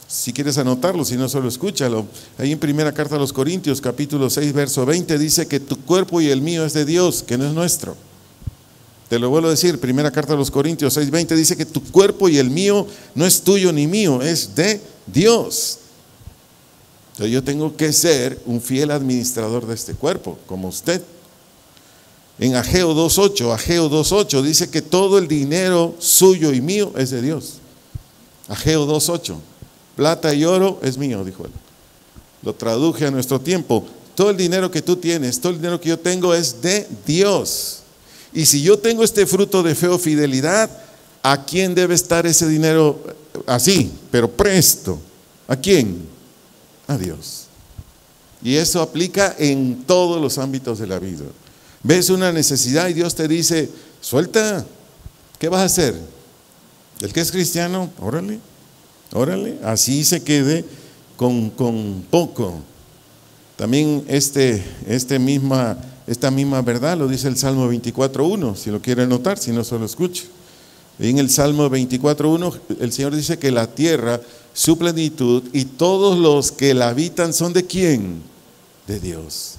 si quieres anotarlo, si no, solo escúchalo. Ahí en primera carta a los Corintios, capítulo 6, verso 20, dice que tu cuerpo y el mío es de Dios, que no es nuestro. Te lo vuelvo a decir, primera carta a los Corintios 6:20 dice que tu cuerpo y el mío no es tuyo ni mío, es de Dios. Entonces yo tengo que ser un fiel administrador de este cuerpo, como usted. En Ageo 2:8 dice que todo el dinero suyo y mío es de Dios. Ageo 2:8, plata y oro es mío, dijo él. Lo traduje a nuestro tiempo. Todo el dinero que tú tienes, todo el dinero que yo tengo es de Dios. Y si yo tengo este fruto de fe o fidelidad, ¿a quién debe estar ese dinero así, pero presto? ¿A quién? A Dios. Y eso aplica en todos los ámbitos de la vida. Ves una necesidad y Dios te dice, suelta, ¿qué vas a hacer? El que es cristiano, órale, así se quede con poco. También esta misma verdad lo dice el Salmo 24:1, si lo quiere anotar, si no solo escuche. En el Salmo 24:1 el Señor dice que la tierra, su plenitud y todos los que la habitan son ¿de quién? De Dios.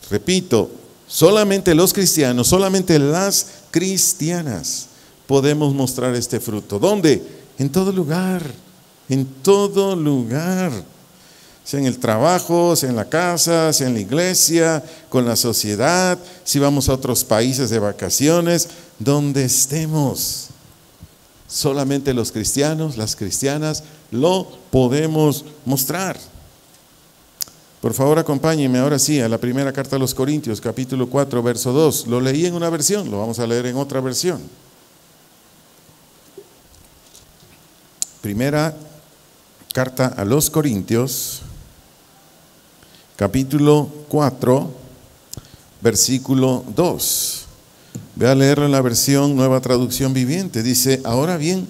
Repito, solamente los cristianos, solamente las cristianas podemos mostrar este fruto. ¿Dónde? En todo lugar, sea en el trabajo, sea en la casa, sea en la iglesia, con la sociedad, si vamos a otros países de vacaciones, donde estemos. Solamente los cristianos, las cristianas, lo podemos mostrar. Por favor, acompáñenme ahora sí a la primera carta a los Corintios, capítulo 4, verso 2. Lo leí en una versión, lo vamos a leer en otra versión. Primera carta a los Corintios, capítulo 4, versículo 2. Voy a leerlo en la versión Nueva Traducción Viviente. Dice: ahora bien,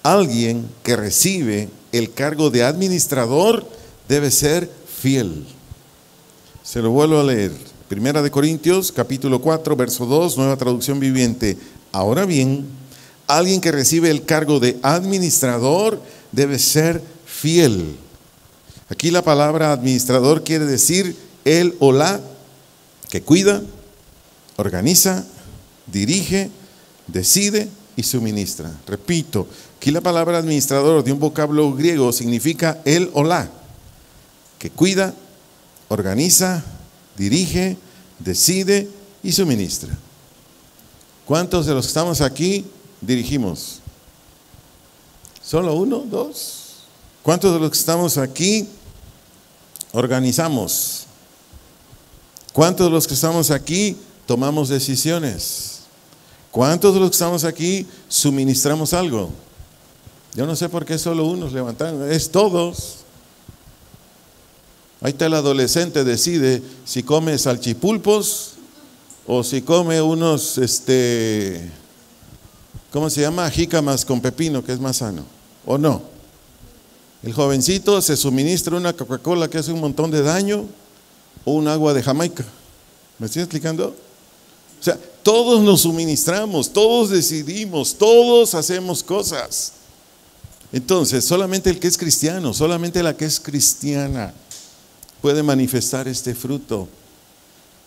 alguien que recibe el cargo de administrador debe ser fiel. Se lo vuelvo a leer. Primera de Corintios, capítulo 4, verso 2, Nueva Traducción Viviente. Ahora bien, alguien que recibe el cargo de administrador debe ser fiel. Aquí la palabra administrador quiere decir el o la que cuida, organiza, dirige, decide y suministra. Repito, aquí la palabra administrador de un vocablo griego significa el o la que cuida, organiza, dirige, decide y suministra. ¿Cuántos de los que estamos aquí dirigimos? ¿Solo uno? ¿Dos? ¿Cuántos de los que estamos aquí organizamos? ¿Cuántos de los que estamos aquí tomamos decisiones? ¿Cuántos de los que estamos aquí suministramos algo? Yo no sé por qué solo unos levantaron, es todos. Ahí está el adolescente, decide si come salchipulpos o si come unos, ¿cómo se llama? Jícamas con pepino, que es más sano, o no. El jovencito se suministra una Coca-Cola que hace un montón de daño o un agua de Jamaica. ¿Me estoy explicando? O sea, todos nos suministramos, todos decidimos, todos hacemos cosas. Entonces, solamente el que es cristiano, solamente la que es cristiana puede manifestar este fruto.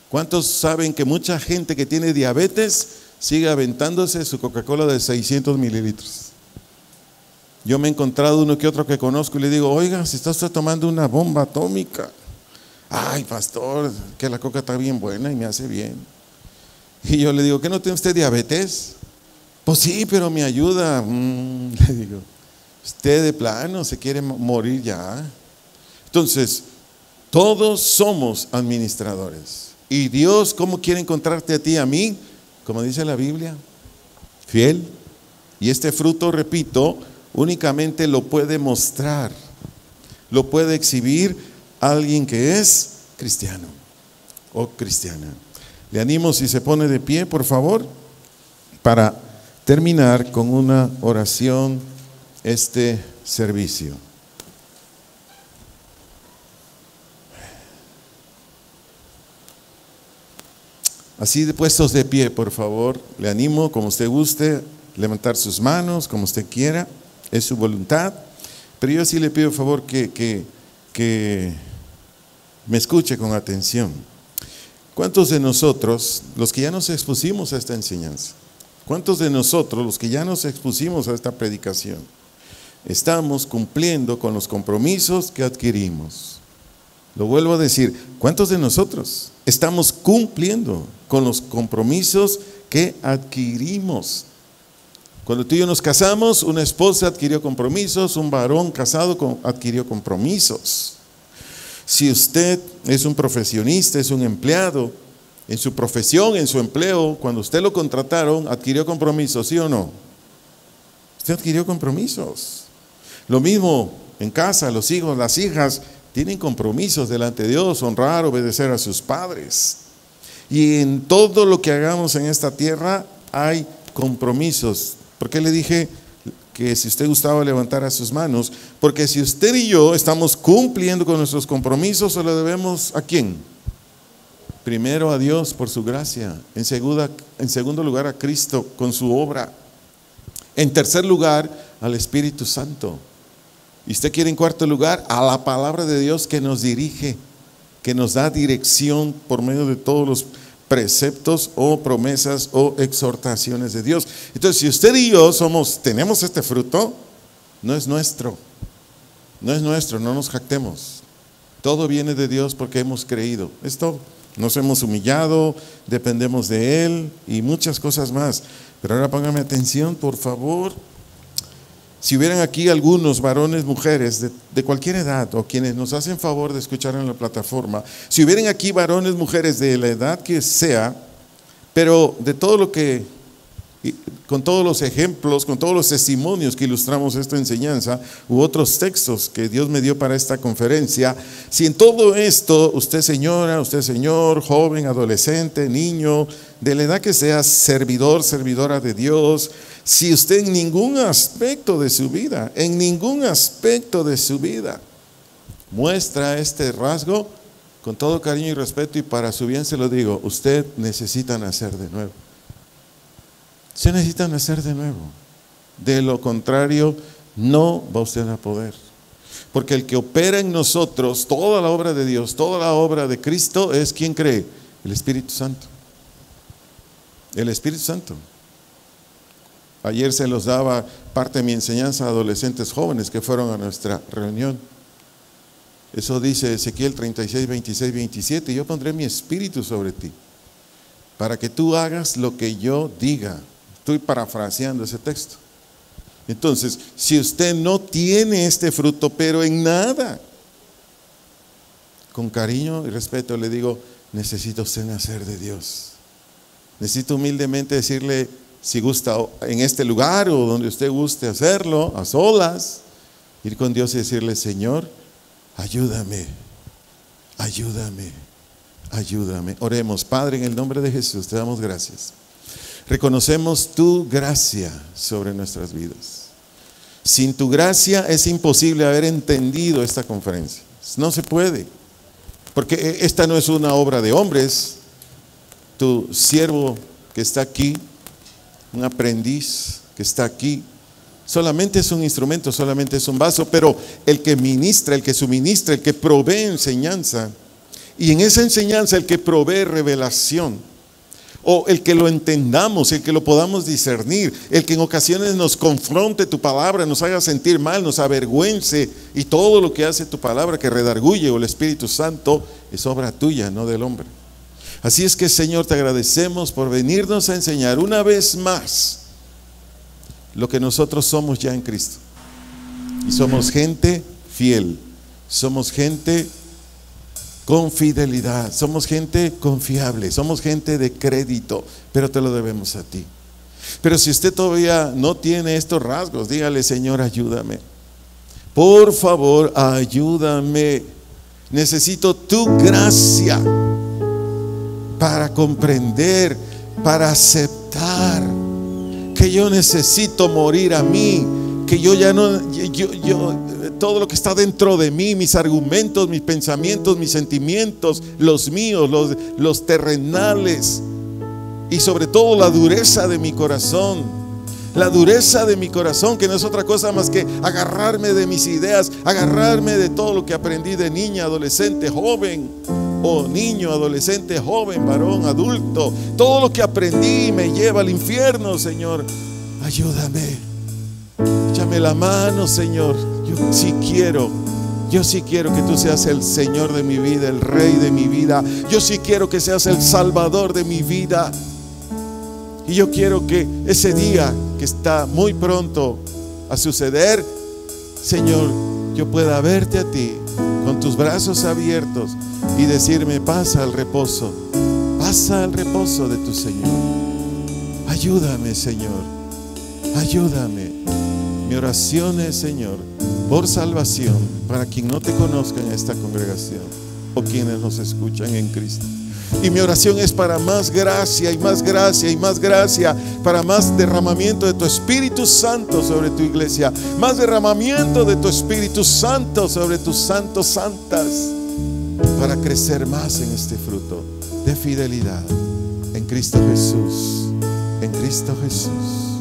¿Cuántos saben que mucha gente que tiene diabetes sigue aventándose su Coca-Cola de 600 mililitros? Yo me he encontrado uno que otro que conozco y le digo: oiga, si está usted tomando una bomba atómica. Ay, pastor, que la coca está bien buena y me hace bien. Y yo le digo: ¿qué no tiene usted diabetes? Pues sí, pero me ayuda. Le digo: usted de plano se quiere morir ya. Entonces, todos somos administradores. Y Dios, ¿cómo quiere encontrarte a ti, a mí? Como dice la Biblia, fiel. Y este fruto, repito, únicamente lo puede mostrar, lo puede exhibir alguien que es cristiano o cristiana. Le animo, si se pone de pie, por favor, para terminar con una oración este servicio. Así de puestos de pie, por favor, le animo, como usted guste, levantar sus manos, como usted quiera, es su voluntad, pero yo sí le pido por favor que me escuche con atención. ¿Cuántos de nosotros, los que ya nos expusimos a esta enseñanza, cuántos de nosotros, los que ya nos expusimos a esta predicación, estamos cumpliendo con los compromisos que adquirimos? Lo vuelvo a decir, ¿cuántos de nosotros estamos cumpliendo con los compromisos que adquirimos? Cuando tú y yo nos casamos, una esposa adquirió compromisos, un varón casado adquirió compromisos. Si usted es un profesionista, es un empleado, en su profesión, en su empleo, cuando usted lo contrataron, adquirió compromisos, ¿sí o no? Usted adquirió compromisos. Lo mismo en casa, los hijos, las hijas tienen compromisos delante de Dios, honrar, obedecer a sus padres. Y en todo lo que hagamos en esta tierra hay compromisos. ¿Por qué le dije que si usted gustaba levantar sus manos? Porque si usted y yo estamos cumpliendo con nuestros compromisos, se lo debemos ¿a quién? Primero a Dios por su gracia, en segundo lugar a Cristo con su obra, en tercer lugar al Espíritu Santo. Y usted quiere en cuarto lugar a la palabra de Dios que nos dirige, que nos da dirección por medio de todos los preceptos o promesas o exhortaciones de Dios. Entonces, si usted y yo tenemos este fruto, no es nuestro, no nos jactemos. Todo viene de Dios porque hemos creído. Es todo. Nos hemos humillado, dependemos de Él y muchas cosas más. Pero ahora póngame atención, por favor. Si hubieran aquí algunos varones, mujeres de cualquier edad, o quienes nos hacen favor de escuchar en la plataforma, si hubieran aquí varones, mujeres de la edad que sea, pero de todo lo que Y con todos los ejemplos, con todos los testimonios que ilustramos esta enseñanza, u otros textos que Dios me dio para esta conferencia, si en todo esto usted señora, usted señor, joven, adolescente, niño, de la edad que sea, servidor, servidora de Dios, si usted en ningún aspecto de su vida, muestra este rasgo, con todo cariño y respeto y para su bien se lo digo, usted necesita nacer de nuevo. Usted necesita nacer de nuevo. De lo contrario, no va usted a poder. Porque el que opera en nosotros toda la obra de Dios, toda la obra de Cristo, es ¿quién cree? El Espíritu Santo. El Espíritu Santo. Ayer se los daba parte de mi enseñanza a adolescentes jóvenes que fueron a nuestra reunión. Eso dice Ezequiel 36, 26, 27. Y yo pondré mi espíritu sobre ti, para que tú hagas lo que yo diga. Estoy parafraseando ese texto. Entonces, si usted no tiene este fruto, pero en nada, con cariño y respeto le digo, necesita usted nacer de Dios. Necesito humildemente decirle, si gusta en este lugar o donde usted guste hacerlo, a solas, ir con Dios y decirle, Señor, ayúdame, ayúdame, ayúdame. Oremos. Padre, en el nombre de Jesús, te damos gracias. Reconocemos tu gracia sobre nuestras vidas. Sin tu gracia es imposible haber entendido esta conferencia. No se puede, porque esta no es una obra de hombres. Tu siervo que está aquí, un aprendiz que está aquí, solamente es un instrumento, solamente es un vaso, pero el que ministra, el que suministra, el que provee enseñanza, y en esa enseñanza el que provee revelación, o el que lo entendamos, el que lo podamos discernir, el que en ocasiones nos confronte tu palabra, nos haga sentir mal, nos avergüence, y todo lo que hace tu palabra que redarguye, o el Espíritu Santo, es obra tuya, no del hombre. Así es que, Señor, te agradecemos por venirnos a enseñar una vez más lo que nosotros somos ya en Cristo. Y somos gente fiel, somos gente con fidelidad, somos gente confiable, somos gente de crédito, pero te lo debemos a ti. Pero si usted todavía no tiene estos rasgos, dígale, Señor, ayúdame. Por favor, ayúdame. Necesito tu gracia para comprender, para aceptar que yo necesito morir a mí, que yo ya no, todo lo que está dentro de mí, mis argumentos, mis pensamientos, mis sentimientos, los míos, los terrenales, y sobre todo la dureza de mi corazón. La dureza de mi corazón, que no es otra cosa más que agarrarme de mis ideas, agarrarme de todo lo que aprendí de niña, adolescente, joven, o niño, adolescente, joven, varón, adulto. Todo lo que aprendí me lleva al infierno, Señor. Ayúdame, échame la mano, Señor. Yo sí quiero que tú seas el Señor de mi vida, el Rey de mi vida. Yo sí quiero que seas el Salvador de mi vida. Y yo quiero que ese día que está muy pronto a suceder, Señor, yo pueda verte a ti con tus brazos abiertos y decirme, pasa al reposo de tu Señor. Ayúdame, Señor, ayúdame. Mi oración es, Señor, por salvación para quien no te conozca en esta congregación o quienes nos escuchan en Cristo. Y mi oración es para más gracia y más gracia y más gracia, para más derramamiento de tu Espíritu Santo sobre tu iglesia, más derramamiento de tu Espíritu Santo sobre tus santos, santas, para crecer más en este fruto de fidelidad en Cristo Jesús, en Cristo Jesús.